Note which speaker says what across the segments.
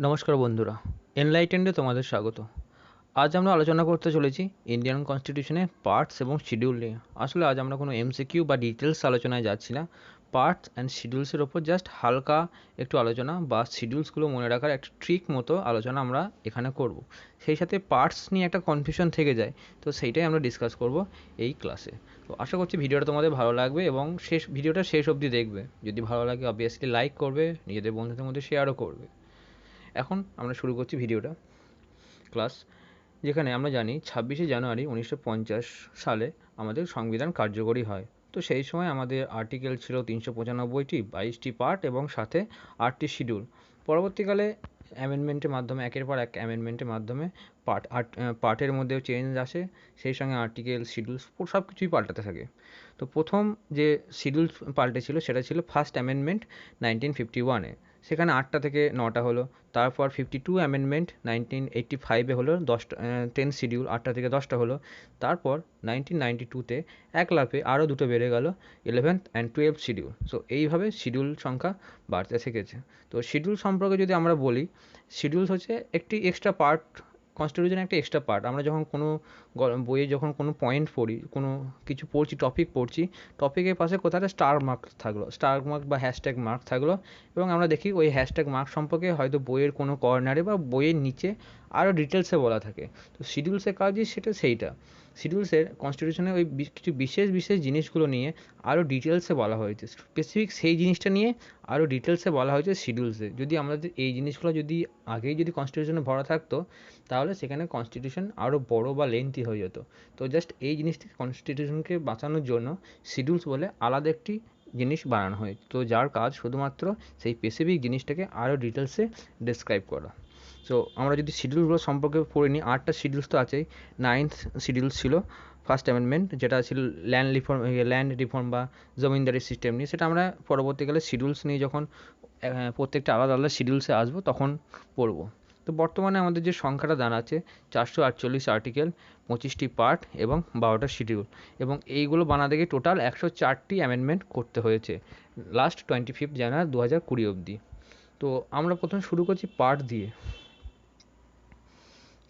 Speaker 1: নমস্কার বন্ধুরা, এনলাইটেন্ডে তোমাদের স্বাগত। আজ আমরা আলোচনা করতে চলেছি ইন্ডিয়ান কনস্টিটিউশনের পার্টস এবং শিডিউল নিয়ে। আসলে আজ আমরা কোনো এমসিকিউ বা ডিটেলস আলোচনায় যাচ্ছি না। পার্টস অ্যান্ড শিডিউলসের ওপর জাস্ট হালকা একটু আলোচনা বা শিডিউলসগুলো মনে রাখার একটা ট্রিক মতো আলোচনা আমরা এখানে করব। সেই সাথে পার্টস নিয়ে একটা কনফিউশন থেকে যায়, তো সেইটাই আমরা ডিসকাস করব এই ক্লাসে। তো আশা করছি ভিডিওটা তোমাদের ভালো লাগবে এবং ভিডিওটা শেষ অবধি দেখবে। যদি ভালো লাগে অবভিয়াসলি লাইক করবে, নিজেদের বন্ধুদের মধ্যে শেয়ারও করবে। এখন আমরা শুরু করছি ভিডিওটা ক্লাস, যেখানে আমরা জানি 26শে জানুয়ারি 1950 সালে আমাদের সংবিধান কার্যকরী হয়। তো সেই সময় আমাদের আর্টিকেল ছিল 395টি, 22টি পার্ট এবং সাথে 8টি শিডিউল। পরবর্তীকালে অ্যামেন্ডমেন্টের মাধ্যমে, একের পর এক অ্যামেন্ডমেন্টের মাধ্যমে পার্টের মধ্যেও চেঞ্জ আসে, সেই সঙ্গে আর্টিকেল, শিডিউল সব কিছুই পাল্টাতে থাকে। তো প্রথম যে শিডিউল পাল্টেছিল সেটা ছিল ফার্স্ট অ্যামেন্ডমেন্ট 1951-এ। সেখানে 8টা থেকে 9টা হলো। তারপর 52 অ্যামেন্ডমেন্ট 1985-এ হলো, 10 শিডিউল 8টা থেকে 10টা হলো। তারপর 1992-তে এক লাফে আরও দুটো বেড়ে গেল, 11th and 12th schedule. So এইভাবে শিডিউল সংখ্যা বাড়তে থেকেছে। তো শিডিউল সম্পর্কে যদি আমরা বলি, শিডিউলস হচ্ছে একটি এক্সট্রা পার্ট, কনস্টিটিউশনের একটা এক্সট্রা পার্ট। আমরা যখন কোনো বইয়ে যখন কোনো পয়েন্ট পড়ি, কোনো কিছু পড়ছি, টপিক পড়ছি, টপিকের পাশে কোথাও একটা স্টার মার্ক থাকলো, স্টার মার্ক বা হ্যাশট্যাগ মার্ক থাকলো, এবং আমরা দেখি ওই হ্যাশট্যাগ মার্ক সম্পর্কে হয়তো বইয়ের কোনো কর্নারে বা বইয়ের নিচে আরও ডিটেলসে বলা থাকে। তো শিডিউলসের কাজই সেইটা। শিডিউলসের কনস্টিটিউশনে ওই কিছু বিশেষ বিশেষ জিনিসগুলো নিয়ে আরও ডিটেলসে বলা হয়েছে, স্পেসিফিক সেই জিনিসটা নিয়ে আরও ডিটেলসে বলা হয়েছে শিডিউলসে। যদি আমাদের এই জিনিসগুলো যদি আগেই যদি কনস্টিটিউশনে ভরা থাকতো, তাহলে সেখানে কনস্টিটিউশন আরও বড় বা লেন্থি হয়ে যেত। তো জাস্ট এই জিনিসটি কনস্টিটিউশনকে বাঁচানোর জন্য শিডিউলস বলে আলাদা একটি জিনিস বানানো হয়, তো যার কাজ শুধুমাত্র সেই স্পেসিফিক জিনিসটাকে আরও ডিটেলসে ডেসক্রাইব করা। সো আমরা যদি শিডিউলগুলো সম্পর্কে পড়ে নিই, 8টা শিডিউলস তো আছেই। 9th শিডিউলস ছিল ফার্স্ট অ্যামেন্ডমেন্ট, যেটা ছিল ল্যান্ড রিফর্ম বা জমিনদারি সিস্টেম নিয়ে। সেটা আমরা পরবর্তীকালে শিডিউলস নিয়ে যখন প্রত্যেকটা আলাদা আলাদা শিডিউলসে আসবো তখন পড়বো। তো বর্তমানে আমাদের যে সংখ্যাটা দাঁড়াচ্ছে 448 আর্টিকেল, 25টি পার্ট এবং 12টা শিডিউল, এবং এইগুলো বানাতে গিয়ে টোটাল 104টি অ্যামেন্ডমেন্ট করতে হয়েছে লাস্ট 25 জানুয়ারি 2020 অবধি। তো আমরা প্রথমে শুরু করছি পার্ট দিয়ে।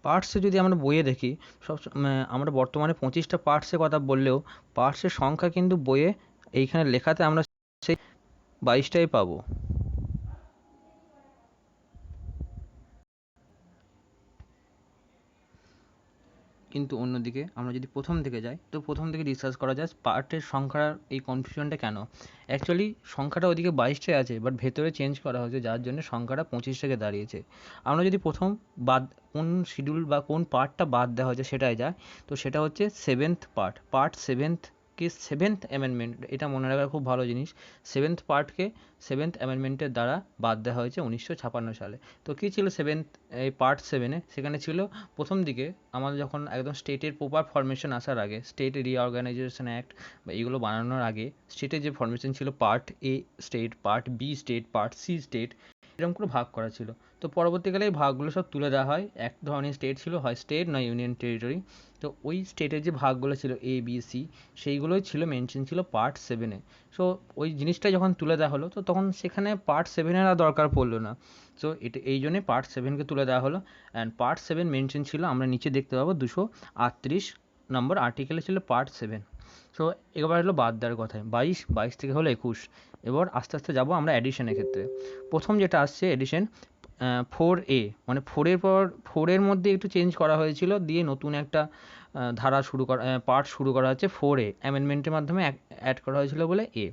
Speaker 1: পার্টসে যদি আমরা বইয়ে দেখি, আমরা বর্তমানে 25টা পার্টসের কথা বললেও পার্টসের সংখ্যা কিন্তু বইয়ে এইখানে লেখাতে আমরা সেই 22টাই পাবো। কিন্তু অন্যদিকে আমরা যদি প্রথম থেকে যাই, তো প্রথম থেকে ডিসকাস করা যায় পার্টের সংখ্যার এই কনফিউশনটা কেন। অ্যাকচুয়ালি সংখ্যাটা ওইদিকে 22টাই আছে, বাট ভেতরে চেঞ্জ করা হয়েছে, যার জন্য সংখ্যাটা 25 থেকে দাঁড়িয়েছে। আমরা যদি প্রথম কোন শিডিউল বা কোন পার্টটা বাদ দেওয়া হয়েছে সেটাই যায়, তো সেটা হচ্ছে 7th পার্ট 7th কি 7th অ্যামেন্ডমেন্ট, এটা মনে রাখার খুব ভালো জিনিস। 7th পার্টকে 7th অ্যামেন্ডমেন্টের দ্বারা বাদ দেওয়া হয়েছে 1956 সালে। তো কী ছিল এই পার্ট 7-এ? সেখানে ছিল প্রথম দিকে আমাদের যখন একদম স্টেটের প্রপার ফরমেশন আসার আগে, স্টেট রিঅর্গানাইজেশন অ্যাক্ট বা এগুলো বানানোর আগে, স্টেটের যে ফরমেশন ছিল, part A state, part B state, part C state, এরকম করে ভাগ করা ছিল। তো পরবর্তীকালে এই ভাগগুলো সব তুলে দেওয়া হয়। এক ধরনের স্টেট ছিল, হয় স্টেট নয় ইউনিয়ন টেরিটরি। তো ওই স্টেটের যে ভাগগুলো ছিল এ বি সি, সেইগুলোই ছিল মেনশন ছিল পার্ট 7-এ। সো ওই জিনিসটা যখন তুলে দেওয়া হলো, তো তখন সেখানে পার্ট 7-এর আর দরকার পড়লো না। সো এটা এই জন্যে পার্ট 7-কে তুলে দেওয়া হলো। অ্যান্ড পার্ট 7 মেনশন ছিল, আমরা নিচে দেখতে পাবো 238 নম্বর আর্টিকেলে ছিল পার্ট 7। সো এবার হলো বাদ দেওয়ার কথায়, 22 থেকে হলো 21। এবার আস্তে আস্তে যাবো আমরা অ্যাডিশনের ক্ষেত্রে। প্রথম যেটা আসছে এডিশন 4A, মানে 4-এর পর 4-এর মধ্যে একটু চেঞ্জ করা হয়েছিল, দিয়ে নতুন একটা ধারা পার্ট শুরু করা হচ্ছে 4A, অ্যামেন্ডমেন্টের মাধ্যমে অ্যাড করা হয়েছিল বলে এ।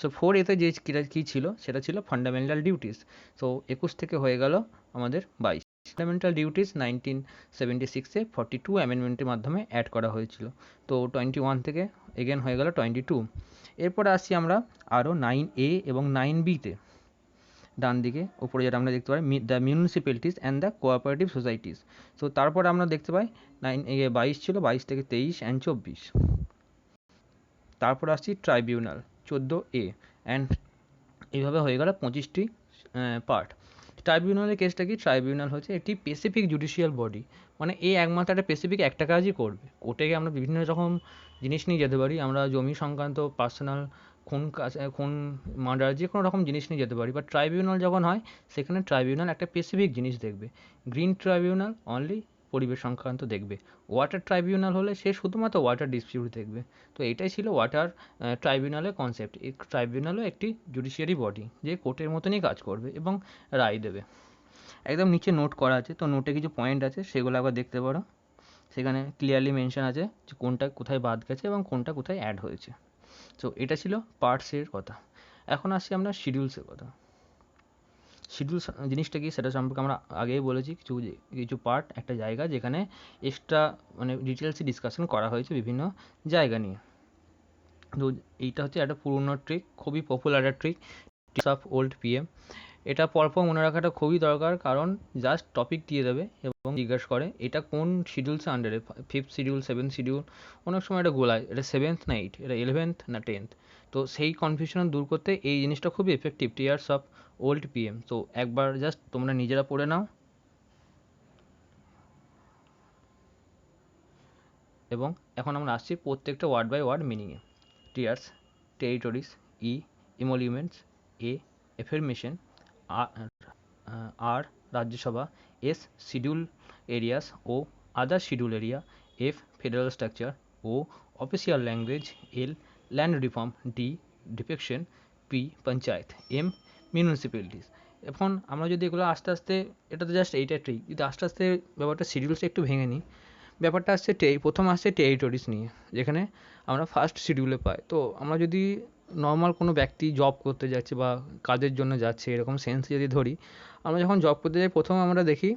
Speaker 1: সো 4A-তে যে কী ছিল সেটা ছিল ফান্ডামেন্টাল ডিউটিস। সো 21 থেকে হয়ে গেল আমাদের 22। ফান্ডামেন্টাল ডিউটিস 1976-এ 42 অ্যামেন্ডমেন্টের মাধ্যমে অ্যাড করা হয়েছিল। তো 21 থেকে এগেন হয়ে গেল 22। এরপরে আসছি আমরা আরও 9A এবং 9B-তে। ডান দিকে উপরে যেটা আমরা দেখতে পাই, the municipalities and the cooperative societies. তো তারপরে আমরা দেখতে পাই 22 ছিল, 22 থেকে 23 অ্যান্ড 24। তারপর আসছি ট্রাইব্যুনাল 14A, অ্যান্ড এইভাবে হয়ে গেল 25টি পার্ট। ট্রাইব্যুনালের কেসটা কি? ট্রাইব্যুনাল হচ্ছে একটি স্পেসিফিক জুডিশিয়াল বডি, মানে একমাত্র একটা স্পেসিফিক একটা কাজই করবে। কোর্টে আমরা বিভিন্ন রকম জিনিস নিয়ে যেতে পারি, আমরা জমি সংক্রান্ত পার্সোনাল খুন মার্ডার যে কোনো রকম জিনিস নিয়ে যেতে পারি। বাট ট্রাইব্যুনাল যখন হয় সেখানে ট্রাইব্যুনাল একটা স্পেসিফিক জিনিস দেখবে। গ্রিন ট্রাইব্যুনাল অনলি পরিবেশ সংক্রান্ত দেখবে। ওয়াটার ট্রাইব্যুনাল হলে সে শুধুমাত্র ওয়াটার ডিসপিউট দেখবে। তো এটাই ছিল ওয়াটার ট্রাইব্যুনালের কনসেপ্ট। এই ট্রাইব্যুনালও একটি জুডিশিয়ারি বডি যে কোর্টের মতনই কাজ করবে এবং রায় দেবে। একদম নিচে নোট করা আছে, তো নোটে কিছু পয়েন্ট আছে, সেগুলো আবার দেখতে পারো। সেখানে ক্লিয়ারলি মেনশন আছে যে কোনটা কোথায় বাদ গেছে এবং কোনটা কোথায় অ্যাড হয়েছে। তো এটা ছিল পার্টসের কথা। এখন আসছি আমরা শিডিউলসের কথা। শিডিউল জিনিসটা কি সেটা সম্পর্কে আমরা আগেই বলেছি। কিছু কিছু পার্ট, একটা জায়গা যেখানে এক্সট্রা মানে ডিটেলসে ডিসকাশন করা হয়েছে বিভিন্ন জায়গা নিয়ে। তো এইটা হচ্ছে একটা পুরনো ট্রিক, খুবই পপুলার একটা trick, tips of old PM. এটা পরপর মনে রাখাটা খুবই দরকার, কারণ জাস্ট টপিক দিয়ে দেবে এবং জিজ্ঞাসা করে এটা কোন শিডিউলসে আন্ডারে, 5th শিডিউল, 7th শিডিউল, অনেক সময় এটা গোলায় এটা 7th না 8, এটা 11th না 10th। তো সেই কনফিউশন দূর করতে এই জিনিসটা খুবই effective, tears of old PM. তো একবার জাস্ট তোমরা নিজেরা পড়ে নাও এবং এখন আমরা আসছি প্রত্যেকটা word by word মিনিংয়ে। Tears, territories, E ইমলিউমেন্টস, A affirmation, R Rajya Sabha, S schedule areas O other schedule area, F federal structure, O official language, L land reform, D defection, P panchayat, M municipalities. এখন আমরা যদি এগুলো আস্তে আস্তে, এটা তো জাস্ট এইটা trick, যদি আস্তে আস্তে ব্যাপারটা শিডিউলসটা একটু ভেঙে নিই। ব্যাপারটা আসছে প্রথম আসছে টেরিটরিজ নিয়ে, যেখানে আমরা ফার্স্ট শিডিউলে পাই। তো আমরা যদি নর্মাল কোনো ব্যক্তি জব করতে যাচ্ছে বা কাজের জন্য যাচ্ছে এরকম সেন্স যদি ধরি, আমরা যখন জব করতে যাই প্রথম আমরা দেখি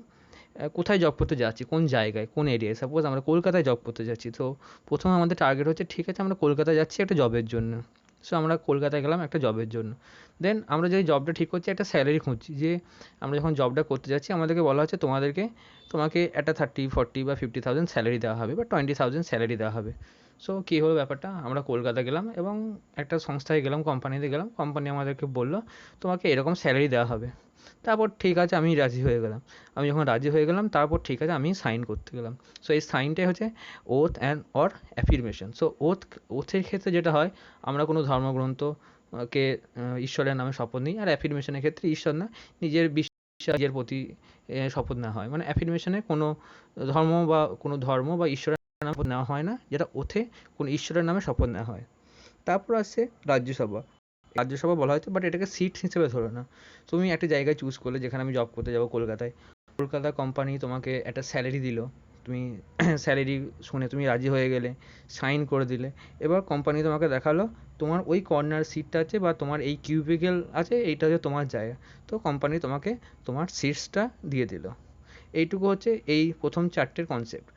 Speaker 1: কোথায় জব করতে যাচ্ছি, কোন জায়গায়, কোন এরিয়ায়। সাপোজ আমরা কলকাতায় জব করতে যাচ্ছি, তো প্রথমে আমাদের টার্গেট হচ্ছে ঠিক আছে আমরা কলকাতায় যাচ্ছি একটা জবের জন্য। সো আমরা কলকাতায় গেলাম একটা জবের জন্য। দেন আমরা যে জবটা ঠিক করছি একটা স্যালারি খুঁজছি, যে আমরা যখন জবটা করতে যাচ্ছি আমাদেরকে বলা হচ্ছে তোমাকে একটা 30, 40 বা 50,000 স্যালারি দেওয়া হবে বা 20,000 স্যালারি দেওয়া হবে। সো কী হলো ব্যাপারটা, আমরা কলকাতা গেলাম এবং একটা সংস্থায় গেলাম, কোম্পানিতে গেলাম, কোম্পানি আমাদেরকে বললো তোমাকে এরকম স্যালারি দেওয়া হবে। তারপর ঠিক আছে আমি রাজি হয়ে গেলাম। আমি যখন রাজি হয়ে গেলাম তারপর ঠিক আছে আমি সাইন করতে গেলাম। সো এই সাইনটাই হচ্ছে ওথ অ্যান্ড অর অ্যাফিরমেশন। সো ওথের ক্ষেত্রে যেটা হয়, আমরা কোনো ধর্মগ্রন্থ কে ঈশ্বরের নামে শপথ নিই, আর অ্যাফিরমেশনের ক্ষেত্রে ঈশ্বর না, নিজের বিশ্বাস, নিজের প্রতি শপথ নেওয়া হয়। মানে অ্যাফিরমেশনে কোনো ধর্ম বা ঈশ্বরের নামে শপথ নেওয়া হয় না, যেটা ওথে কোনো ঈশ্বরের নামে শপথ নেওয়া হয়। তারপর আসছে রাজ্যসভা। রাজ্যসভা বলা হয়েছে, বাট এটাকে সিট হিসেবে ধরে না। তুমি একটা জায়গায় চুজ করলে, যেখানে আমি জব করতে যাবো কলকাতায়, কলকাতা কোম্পানি তোমাকে একটা স্যালারি দিল, তুমি স্যালারি শুনে তুমি রাজি হয়ে গেলে, সাইন করে দিলে। এবার কোম্পানি তোমাকে দেখালো তোমার ওই কর্নার সিটটা আছে বা তোমার এই কিউবিকেল আছে, এইটা হচ্ছে তোমার জায়গা। তো কোম্পানি তোমাকে তোমার সিটসটা দিয়ে দিল। এইটুকু হচ্ছে এই প্রথম চারটের কনসেপ্ট।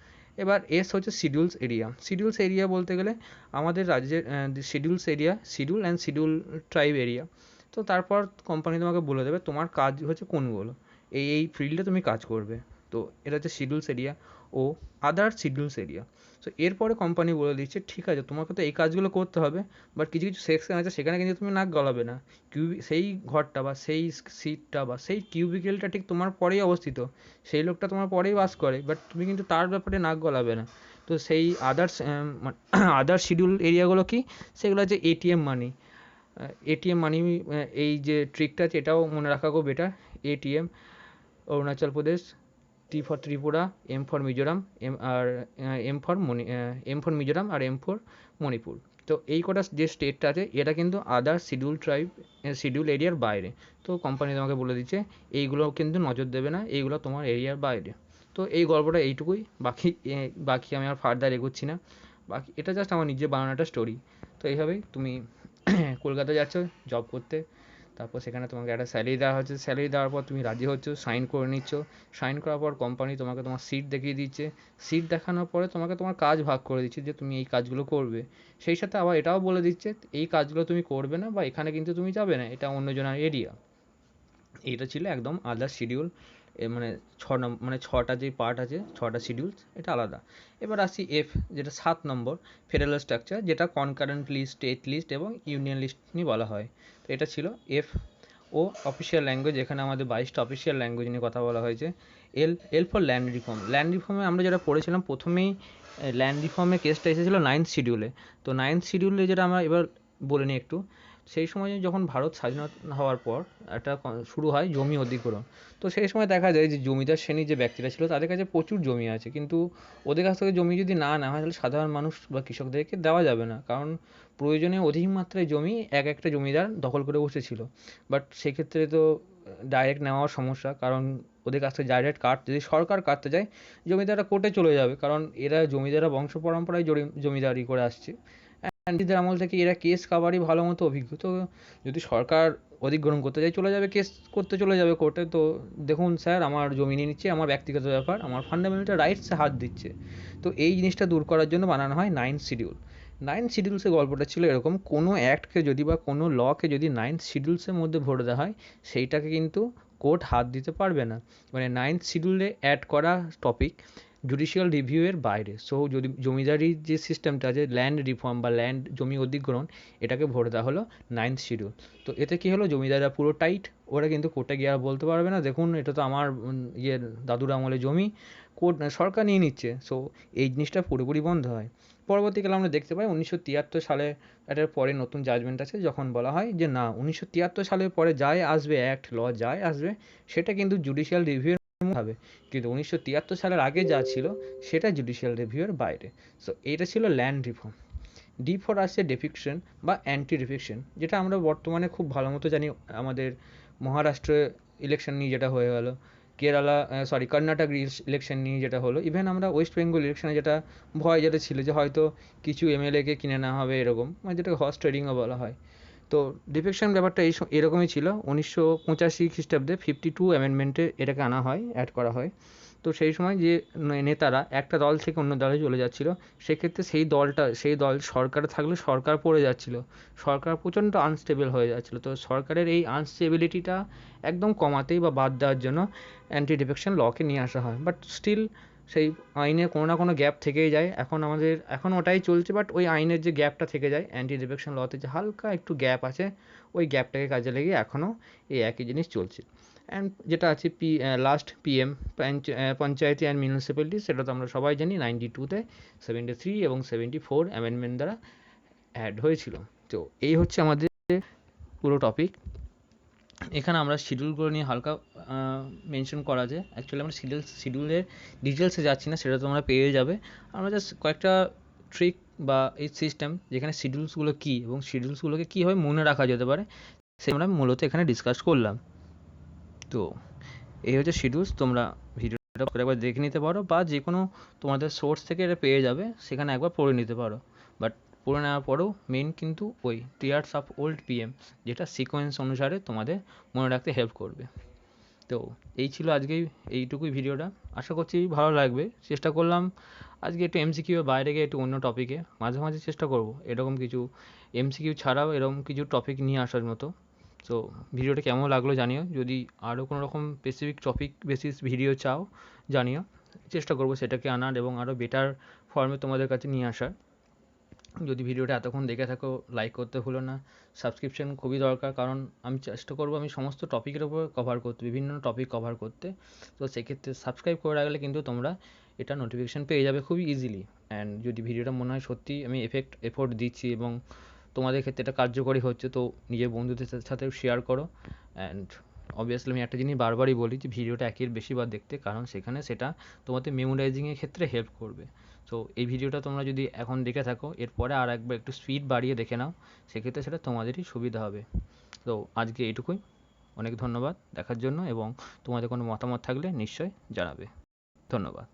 Speaker 1: এবার এস হচ্ছে শিডিউলস এরিয়া। শিডিউলস এরিয়া বলতে গেলে আমাদের রাজ্যের schedules area, schedule and schedule tribe area. তো তারপর কোম্পানি তোমাকে বলে দেবে তোমার কাজ হচ্ছে কোনগুলো, এই ফিল্ডে তুমি কাজ করবে। তো এটা হচ্ছে শিডিউলস এরিয়া ও আদার শিডিউলস এরিয়া। সো এরপরে কোম্পানি বলে দিচ্ছে ঠিক আছে তোমাকে তো এই কাজগুলো করতে হবে, বাট কিছু কিছু সেকশন আছে সেখানে কিন্তু তুমি নাক গলাবে না। সেই ঘরটা বা সেই সিটটা বা সেই কিউবিকেলটা ঠিক তোমার পরেই অবস্থিত, সেই লোকটা তোমার পরেই বাস করে, বাট তুমি কিন্তু তার ব্যাপারে নাক গলাবে না। তো সেই আদার শিডিউল এরিয়াগুলো কি, সেগুলো হচ্ছে এটিএম মানি। এটিএম মানি, এই যে ট্রিকটা আছে এটাও মনে রাখা খুব better. ATM Arunachal Pradesh, T for Tripura, M for Mizoram, M for Mizoram আর এম ফর মণিপুর। তো এই কটা যে স্টেটটা আছে এটা কিন্তু আদার শিডিউল ট্রাইব শিডিউল এরিয়ার বাইরে। তো কোম্পানি তোমাকে বলে দিচ্ছে এইগুলো কিন্তু নজর দেবে না, এইগুলো তোমার এরিয়ার বাইরে। তো এই গল্পটা এইটুকুই, বাকি আমি আর ফার্দার এগোচ্ছি না। বাকি এটা জাস্ট আমার নিজের বানানোটা স্টোরি। তো এইভাবেই তুমি কলকাতা যাচ্ছ জব করতে, তারপর সেখানে তোমাকে একটা স্যালারি দেওয়া হচ্ছে, স্যালারি দেওয়ার পর তুমি রাজি হচ্ছ, সাইন করে নিচ্ছ। সাইন করার পর কোম্পানি তোমাকে তোমার সিট দেখিয়ে দিচ্ছে। সিট দেখানোর পরে তোমাকে তোমার কাজ ভাগ করে দিচ্ছে যে তুমি এই কাজগুলো করবে। সেই সাথে আবার এটাও বলে দিচ্ছে এই কাজগুলো তুমি করবে না বা এখানে কিন্তু তুমি যাবে না, এটা অন্যজনের এরিয়া। এইটা ছিল একদম আলাদা শিডিউল। মানে মানে ছটা যে পার্ট আছে, ছটা শিডিউলস, এটা আলাদা। এবার আসি এফ, যেটা 7 নম্বর, ফেডারেল স্ট্রাকচার, যেটা কনকারেন্ট লিস্ট, স্টেট লিস্ট এবং ইউনিয়ন লিস্ট নিয়ে বলা হয়। তো এটা ছিল এফ। ও অফিসিয়াল ল্যাঙ্গুয়েজ, এখানে আমাদের 22টা অফিসিয়াল ল্যাঙ্গুয়েজ নিয়ে কথা বলা হয়েছে। L for land reform. Land রিফর্মে আমরা যেটা পড়েছিলাম প্রথমেই, ল্যান্ড রিফর্মের কেসটা এসেছিলো 9th শিডিউলে। তো 9th শিডিউলে যেটা আমরা এবার বলে নিই একটু। সেই সময় যখন ভারত স্বাধীন হওয়ার পর একটা শুরু হয় জমি অধিগ্রহণ। তো সেই সময় দেখা যায় যে জমিদার শ্রেণীর যে ব্যক্তিরা ছিল তাদের কাছে প্রচুর জমি আছে, কিন্তু ওদের কাছ থেকে জমি যদি না নেওয়া হয় তাহলে সাধারণ মানুষ বা কৃষকদেরকে দেওয়া যাবে না, কারণ প্রয়োজনে অধিক মাত্রায় জমি এক একটা জমিদার দখল করে বসেছিল। বাট সেক্ষেত্রে তো ডাইরেক্ট নেওয়ার সমস্যা, কারণ ওদের কাছ থেকে ডাইরেক্ট যদি সরকার কাটতে যায় জমিদাররা কোর্টে চলে যাবে, কারণ এরা জমিদাররা বংশ পরম্পরায় জমিদারি করে আসছে। ব্রিটিশদের আমল থেকে এরা কেস কাবারই ভালো মতো অভিজ্ঞ। তো যদি সরকার অধিগ্রহণ করতে যায় চলে যাবে, কেস করতে চলে যাবে কোর্টে। তো দেখুন স্যার, আমার জমি নিয়ে নিচ্ছে, আমার ব্যক্তিগত ব্যাপার, আমার ফান্ডামেন্টাল রাইটসে হাত দিচ্ছে। তো এই জিনিসটা দূর করার জন্য বানানো হয় 9th শিডিউল। 9th শিডিউলসের গল্পটা ছিল এরকম: কোনো অ্যাক্টকে যদি বা কোনো লকে যদি 9th শিডিউলসের মধ্যে ভরে দেওয়া হয় সেইটাকে কিন্তু কোর্ট হাত দিতে পারবে না। মানে 9th শিডিউলে অ্যাড করা টপিক জুডিশিয়াল রিভিউয়ের বাইরে। সো যদি জমিদারির যে সিস্টেমটা আছে, ল্যান্ড রিফর্ম বা ল্যান্ড জমি অধিগ্রহণ, এটাকে ভরে দেওয়া হলো 9th শিডিউল। তো এতে কী হলো, জমিদাররা পুরো টাইট, ওরা কিন্তু কোর্টে গিয়ে আর বলতে পারবে না দেখুন এটা তো আমার দাদুর আমলে জমি, কোর্ট সরকার নিয়ে নিচ্ছে। সো এই জিনিসটা পুরোপুরি বন্ধ হয়। পরবর্তীকালে আমরা দেখতে পাই 1973 সালে এটার পরে নতুন জাজমেন্ট আছে, যখন বলা হয় যে না, 1973 সালের পরে যাই আসবে অ্যাক্ট, ল যাই আসবে সেটা কিন্তু জুডিশিয়াল রিভিউ হবে, কিন্তু 1973 সালের আগে যা ছিল সেটা জুডিশিয়াল রিভিউয়ের বাইরে। সো এটা ছিল ল্যান্ড রিফর্ম। D4 আসছে ডেফিকশন বা অ্যান্টি ডিফিকশন, যেটা আমরা বর্তমানে খুব ভালো মতো জানি। আমাদের মহারাষ্ট্রে ইলেকশন নিয়ে যেটা হয়ে গেল, কর্ণাটক ইলেকশন নিয়ে যেটা হলো, ইভেন আমরা ওয়েস্ট বেঙ্গল ইলেকশনে যেটা ভয় যেটা ছিল যে হয়তো কিছু এমএলএকে কিনে নেওয়া হবে এরকম, মানে যেটাকে হর্স ট্রেডিংও বলা হয়। তো ডিফেকশন ব্যাপারটা এরকমই ছিল। 1985 খ্রিস্টাব্দে 52 অ্যামেন্ডমেন্টে এটাকে আনা হয়, অ্যাড করা হয়। তো সেই সময় যে নেতারা একটা দল থেকে অন্য দলে চলে যাচ্ছিল, সেক্ষেত্রে সেই দল সরকারে থাকলে সরকার পড়ে যাচ্ছিল, সরকার প্রচণ্ড আনস্টেবল হয়ে যাচ্ছিল। তো সরকারের এই আনস্টেবিলিটিটা একদম কমাতেই বা বাদ দেওয়ার জন্য অ্যান্টি ডিফেকশন লকে নিয়ে আসা হয়। বাট স্টিল সেই আইনে কোনো না কোনো গ্যাপ থেকেই যায়। এখন ওটাই চলছে, বাট ওই আইনের যে গ্যাপটা থেকে যায়, অ্যান্টি ডিফেকশন লতে যে হালকা একটু গ্যাপ আছে, ওই গ্যাপটাকে কাজে লাগিয়ে এখনও এই একই জিনিস চলছে। অ্যান্ড যেটা আছে last PM Panchayati and municipality, সেটা তো আমরা সবাই জানি 92-তে 73 এবং 74 অ্যামেন্ডমেন্ট দ্বারা অ্যাড হয়েছিল। তো এই হচ্ছে আমাদের পুরো টপিক। এখানে আমরা শিডিউলগুলো নিয়ে হালকা মেনশন করা যায়। অ্যাকচুয়ালি আমরা শিডিউলের ডিটেলসে যাচ্ছি না, সেটা তোমরা পেয়ে যাবে। আমরা জাস্ট কয়েকটা ট্রিক বা এই সিস্টেম যেখানে শিডিউলসগুলো কী এবং শিডিউলসগুলোকে কীভাবে মনে রাখা যেতে পারে সে আমরা মূলত এখানে ডিসকাস করলাম। তো এই হচ্ছে শিডিউলস। তোমরা ভিডিওটা একবার দেখে নিতে পারো, বা যে কোনো তোমাদের সোর্স থেকে এটা পেয়ে যাবে, সেখানে একবার পড়ে নিতে পারো। বাট পড়ে নেওয়ার পরেও মেন কিন্তু ওই টিয়ার্স অফ ওল্ড পিএম, যেটা সিকোয়েন্স অনুসারে তোমাদের মনে রাখতে হেল্প করবে। তো এই ছিল আজকেই এইটুকুই ভিডিওটা। আশা করছি ভালো লাগবে। চেষ্টা করলাম আজকে একটু এমসিকিউ বাইরে গিয়ে একটু অন্য টপিকে, মাঝে মাঝে চেষ্টা করব এরকম কিছু এমসিকিউ ছাড়াও এরকম কিছু টপিক নিয়ে আসার মতো। তো ভিডিওটা কেমন লাগলো জানিও। যদি আরও কোনো রকম স্পেসিফিক টপিক বেসিস ভিডিও চাও জানিও, চেষ্টা করব সেটাকে আনার এবং আরও বেটার ফর্মে তোমাদের কাছে নিয়ে আসার। যদি ভিডিওটা এতক্ষণ দেখে থাকো, লাইক করতে ভুলো না। সাবস্ক্রিপশন খুবই দরকার, কারণ আমি চেষ্টা করব আমি সমস্ত টপিকের উপর কভার করতে, বিভিন্ন টপিক কভার করতে। তো সেক্ষেত্রে সাবস্ক্রাইব করে রাখলে কিন্তু তোমরা এটা নোটিফিকেশান পেয়ে যাবে খুবই ইজিলি। অ্যান্ড যদি ভিডিওটা মনে হয় সত্যিই আমি এফোর্ট দিচ্ছি এবং তোমাদের ক্ষেত্রে এটা কার্যকরী হচ্ছে, তো নিজের বন্ধুদের সাথেও শেয়ার করো। অ্যান্ড অবভিয়াসলি আমি একটা জিনিস বারবারই বলি যে ভিডিওটা একের বেশিবার দেখতে, কারণ সেটা তোমাদের মেমোরাইজিংয়ের ক্ষেত্রে হেল্প করবে। সো এই ভিডিওটা তোমরা যদি এখন দেখে থাকো, এরপরে আর একবার একটু স্পিড বাড়িয়ে দেখে নাও, সেক্ষেত্রে সেটা তোমাদেরই সুবিধা হবে। তো আজকে এইটুকুই। অনেক ধন্যবাদ দেখার জন্য, এবং তোমাদের কোনো মতামত থাকলে নিশ্চয়ই জানাবে। ধন্যবাদ।